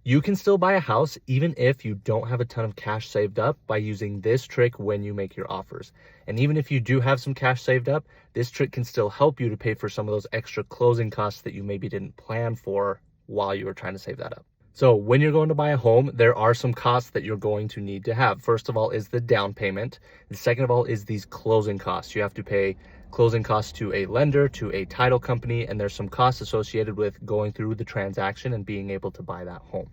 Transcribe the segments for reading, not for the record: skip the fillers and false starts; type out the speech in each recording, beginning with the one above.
You can still buy a house even if you don't have a ton of cash saved up by using this trick when you make your offers. And even if you do have some cash saved up, this trick can still help you to pay for some of those extra closing costs that you maybe didn't plan for while you were trying to save that up. So when you're going to buy a home, there are some costs that you're going to need to have. First of all is the down payment. And second of all is these closing costs. You have to pay closing costs to a lender, to a title company, and there's some costs associated with going through the transaction and being able to buy that home.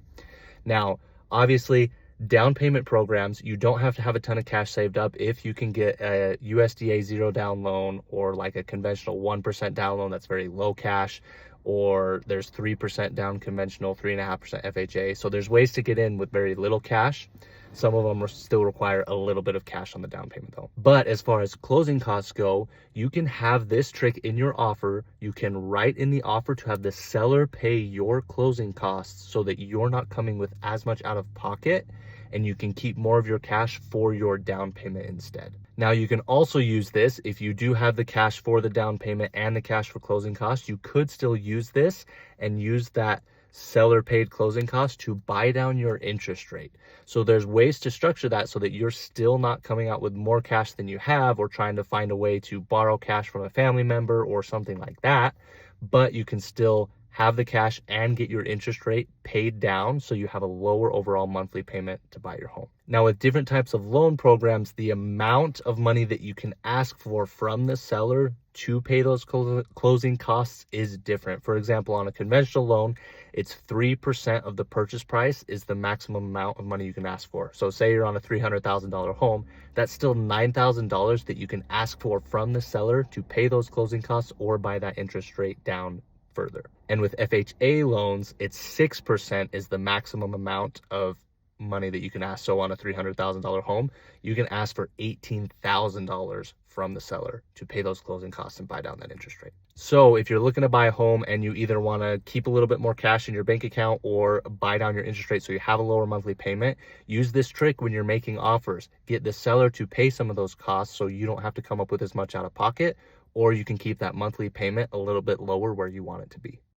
Now, obviously, down payment programs, you don't have to have a ton of cash saved up if you can get a USDA zero down loan or like a conventional 1% down loan that's very low cash, or there's 3% down conventional, 3.5% FHA. So there's ways to get in with very little cash. Some of them still require a little bit of cash on the down payment though. But as far as closing costs go, you can have this trick in your offer. You can write in the offer to have the seller pay your closing costs so that you're not coming with as much out of pocket, and you can keep more of your cash for your down payment instead. Now you can also use this if you do have the cash for the down payment and the cash for closing costs. You could still use this and use that seller paid closing costs to buy down your interest rate. So there's ways to structure that so that you're still not coming out with more cash than you have or trying to find a way to borrow cash from a family member or something like that, but you can still have the cash and get your interest rate paid down so you have a lower overall monthly payment to buy your home. Now, with different types of loan programs, the amount of money that you can ask for from the seller to pay those closing costs is different. For example, on a conventional loan, it's 3% of the purchase price is the maximum amount of money you can ask for. So say you're on a $300,000 home, that's still $9,000 that you can ask for from the seller to pay those closing costs or buy that interest rate down further. And with FHA loans, it's 6% is the maximum amount of money that you can ask. So on a $300,000 home, you can ask for $18,000 from the seller to pay those closing costs and buy down that interest rate. So if you're looking to buy a home and you either want to keep a little bit more cash in your bank account or buy down your interest rate so you have a lower monthly payment, use this trick when you're making offers. Get the seller to pay some of those costs so you don't have to come up with as much out of pocket, or you can keep that monthly payment a little bit lower where you want it to be.